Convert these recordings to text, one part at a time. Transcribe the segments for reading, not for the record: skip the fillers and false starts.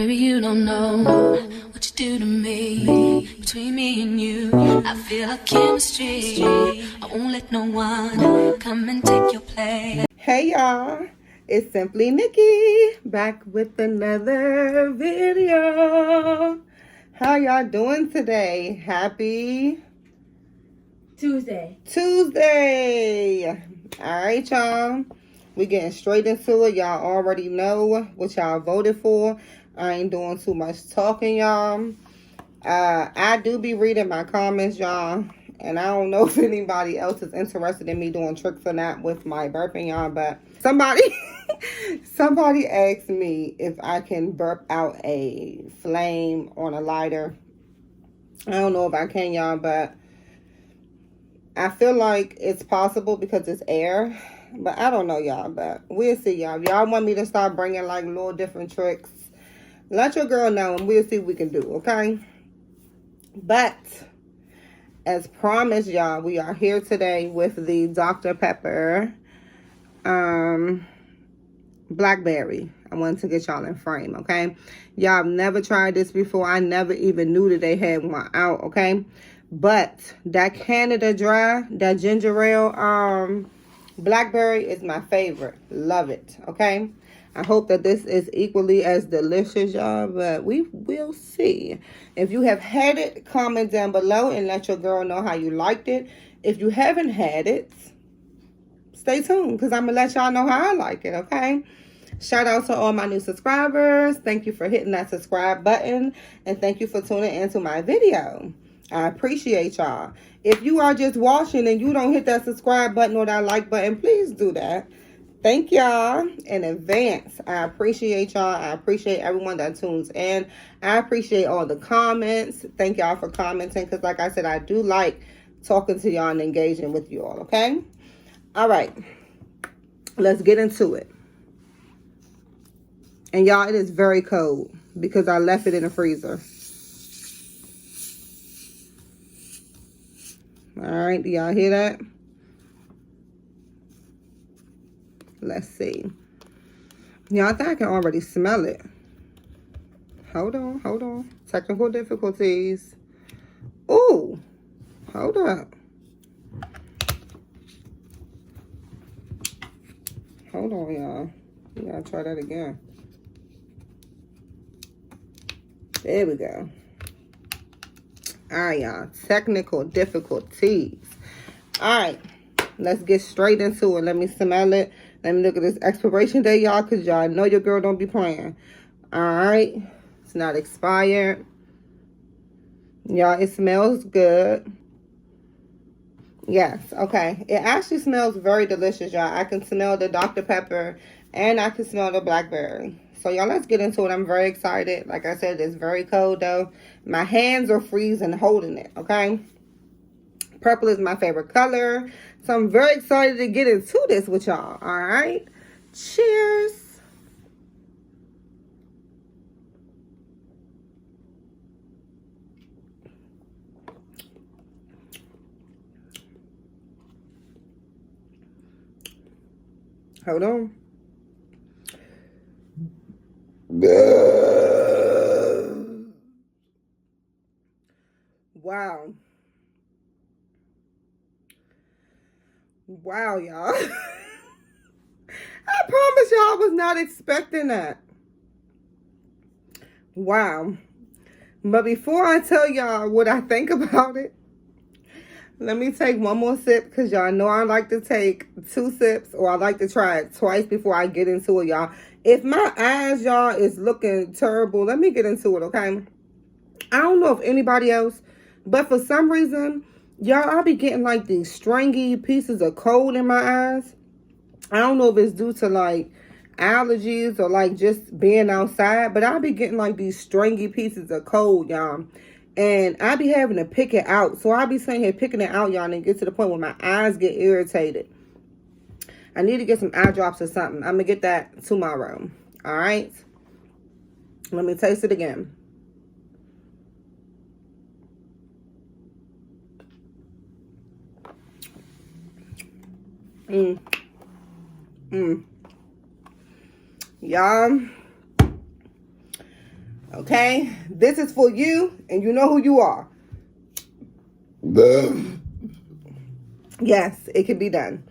Baby, you don't know what you do to me. Between me and you, I feel a chemistry. I won't let no one come and take your place. Hey y'all, it's Simply Nikki back with another video. How y'all doing today? Happy Tuesday. Alright y'all, we getting straight into it. Y'all already know what y'all voted for. I ain't doing too much talking, y'all. I do be reading my comments, y'all. And I don't know if anybody else is interested in me doing tricks or not with my burping, y'all. But somebody asked me if I can burp out a flame on a lighter. I don't know if I can, y'all, but I feel like it's possible because it's air. But I don't know, y'all. But we'll see, y'all. If y'all want me to start bringing like little different tricks, let your girl know and we'll see what we can do, okay? But as promised, y'all, we are here today with the Dr. Pepper Blackberry. I wanted to get y'all in frame, okay? Y'all have never tried this before. I never even knew that they had one out, okay? But that Canada Dry, that ginger ale Blackberry is my favorite. Love it, okay? I hope that this is equally as delicious, y'all, but we will see. If you have had it, comment down below and let your girl know how you liked it. If you haven't had it, stay tuned because I'm going to let y'all know how I like it, okay? Shout out to all my new subscribers. Thank you for hitting that subscribe button, and thank you for tuning into my video. I appreciate y'all. If you are just watching and you don't hit that subscribe button or that like button, please do that. Thank y'all in advance. I appreciate y'all. I appreciate everyone that tunes in. I appreciate all the comments. Thank y'all for commenting because, like I said, I do like talking to y'all and engaging with you all, okay? All right. Let's get into it. And y'all, it is very cold because I left it in the freezer. All right. Do y'all hear that? Let's see. Y'all, I think I can already smell it. Hold on. Technical difficulties. Ooh. Hold up. Hold on, y'all. We gotta try that again. There we go. All right, y'all. Technical difficulties. All right. Let's get straight into it. Let me smell it. Let me look at this expiration date, y'all, because y'all know your girl don't be playing. All right. It's not expired. Y'all, it smells good. Yes, okay. It actually smells very delicious, y'all. I can smell the Dr. Pepper and I can smell the blackberry. So, y'all, let's get into it. I'm very excited. Like I said, it's very cold, though. My hands are freezing holding it, okay? Purple is my favorite color. So I'm very excited to get into this with y'all. All right. Cheers. Hold on. Wow. Wow, y'all. I promise y'all I was not expecting that. Wow. But before I tell y'all what I think about it, let me take one more sip because y'all know I like to take 2 sips or I like to try it twice before I get into it, y'all. If my eyes, y'all, is looking terrible, let me get into it, okay? I don't know if anybody else, but for some reason, y'all, I'll be getting like these stringy pieces of cold in my eyes. I don't know if it's due to like allergies or like just being outside, but I'll be getting like these stringy pieces of cold, y'all. And I be having to pick it out. So I'll be sitting here picking it out, y'all, and get to the point where my eyes get irritated. I need to get some eye drops or something. I'm going to get that tomorrow. All right. Let me taste it again. Y'all, Okay? This is for you, and you know who you are. Yes, it can be done.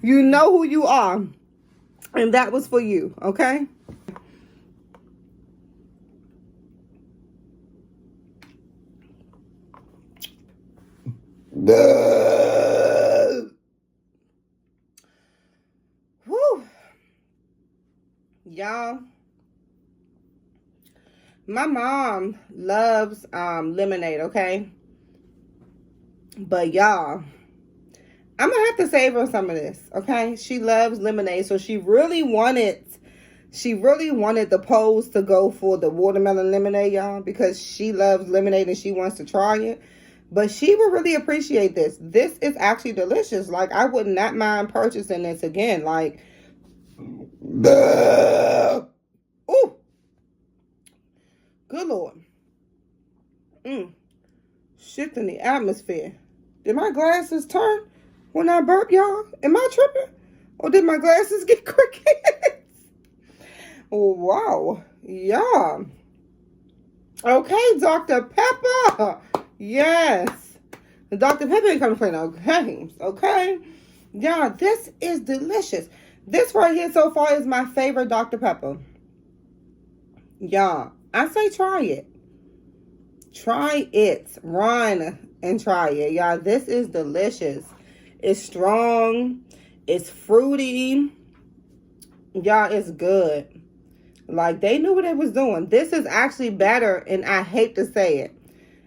You know who you are, and that was for you, okay? Whew. Y'all, my mom loves lemonade, okay? But y'all, I'm gonna have to save her some of this, okay? She loves lemonade, so she really wanted the polls to go for the watermelon lemonade, y'all, because she loves lemonade and she wants to try it. But she would really appreciate this. This is actually delicious. Like, I would not mind purchasing this again. Like, ooh, good Lord. Shifting the atmosphere. Did my glasses turn when I burp, y'all? Am I tripping? Or did my glasses get crooked? Wow. Yeah. Okay, Dr. Pepper. Yes. The Dr. Pepper ain't coming to play no games. Okay? Yeah, this is delicious. This right here so far is my favorite Dr. Pepper. Yeah. I say try it. Try it. Run and try it. Y'all, this is delicious. It's strong. It's fruity. Y'all, it's good. Like, they knew what they was doing. This is actually better, and I hate to say it,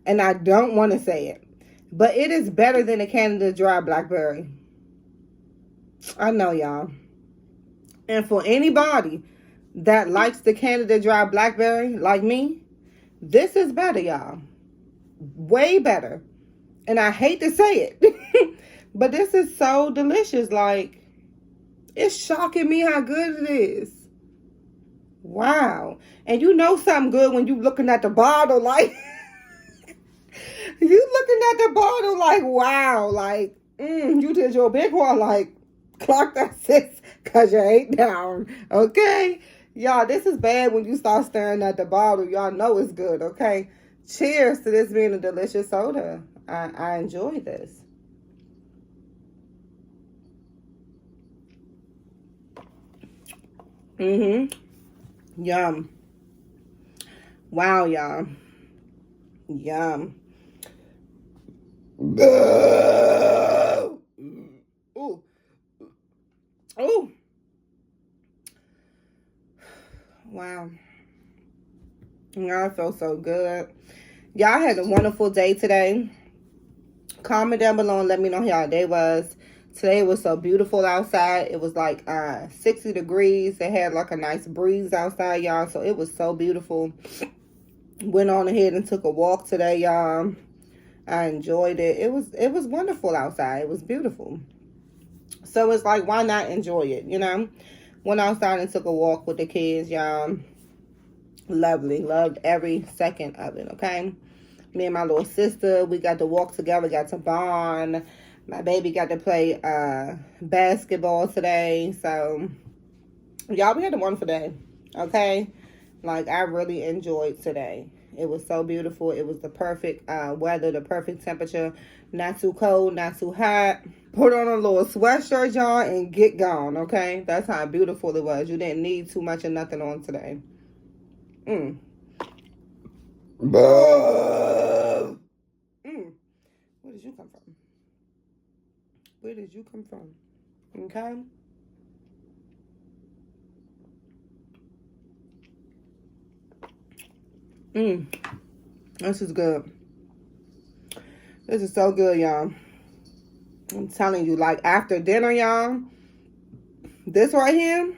and I don't want to say it, but it is better than the Canada Dry Blackberry. I know, y'all. And for anybody that likes the Canada Dry Blackberry, like me, this is better, y'all. Way better. And I hate to say it, but this is so delicious. Like, it's shocking me how good it is. Wow. And you know something good when you looking at the bottle, like, you looking at the bottle like, wow, like, you did your big one, like, clock that 6 because you ain't down, okay? Y'all, this is bad when you start staring at the bottle. Y'all know it's good, okay? Cheers to this being a delicious soda. I enjoy this. Yum. Wow, y'all. Yum. Ooh. Ooh. Wow. Y'all feel so good. Y'all had a wonderful day today. Comment down below and let me know how y'all day was. Today was so beautiful outside. It was like 60 degrees. It had like a nice breeze outside, y'all. So it was so beautiful. Went on ahead and took a walk today, y'all. I enjoyed it. It was wonderful outside. It was beautiful. So it's like, why not enjoy it, you know? Went outside and took a walk with the kids, y'all. Lovely. Loved every second of it, okay? Me and my little sister, we got to walk together, got to bond. My baby got to play basketball today. So, y'all, we had a wonderful day, okay? Like, I really enjoyed today. It was so beautiful. It was the perfect weather, the perfect temperature. Not too cold, not too hot. Put on a little sweatshirt, y'all, and get gone, okay? That's how beautiful it was. You didn't need too much of nothing on today. Where did you come from? Where did you come from? Okay? This is good. This is so good, y'all. I'm telling you, like, after dinner, y'all, this right here,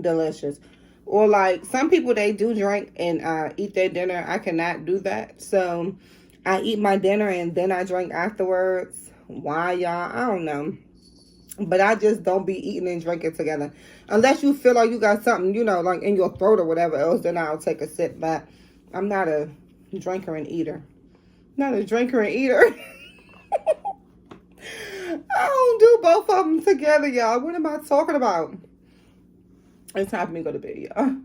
delicious. Or like, some people, they do drink and eat their dinner. I cannot do that. So I eat my dinner and then I drink afterwards. Why, y'all? I don't know. But I just don't be eating and drinking together. Unless you feel like you got something, you know, like in your throat or whatever else, then I'll take a sip. But I'm not a drinker and eater. Not a drinker and eater. I don't do both of them together, y'all. What am I talking about? It's time for me to go to bed, y'all.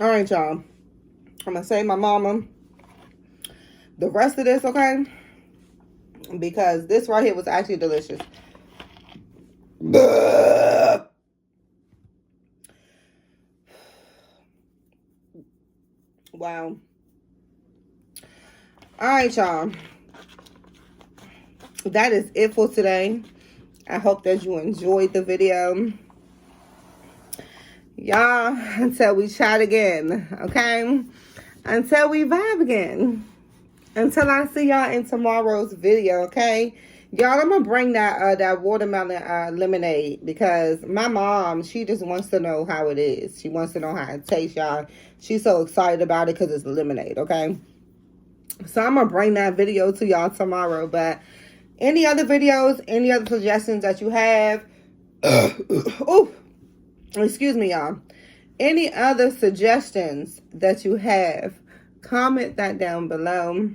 All right, y'all. I'm gonna save my mama the rest of this, okay? Because this right here was actually delicious. Wow. All right, y'all. That is it for today. I hope that you enjoyed the video. Y'all, until we chat again, okay? Until we vibe again. Until I see y'all in tomorrow's video, okay? Y'all, I'm gonna bring that watermelon lemonade because my mom, she just wants to know how it is. She wants to know how it tastes, y'all. She's so excited about it because it's lemonade, okay? So I'm gonna bring that video to y'all tomorrow. But any other videos, any other suggestions that you have? Oh, excuse me, y'all. Any other suggestions that you have? Comment that down below.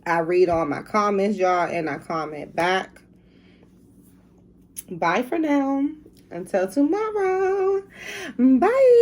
I read all my comments, y'all, and I comment back. Bye for now. Until tomorrow. Bye.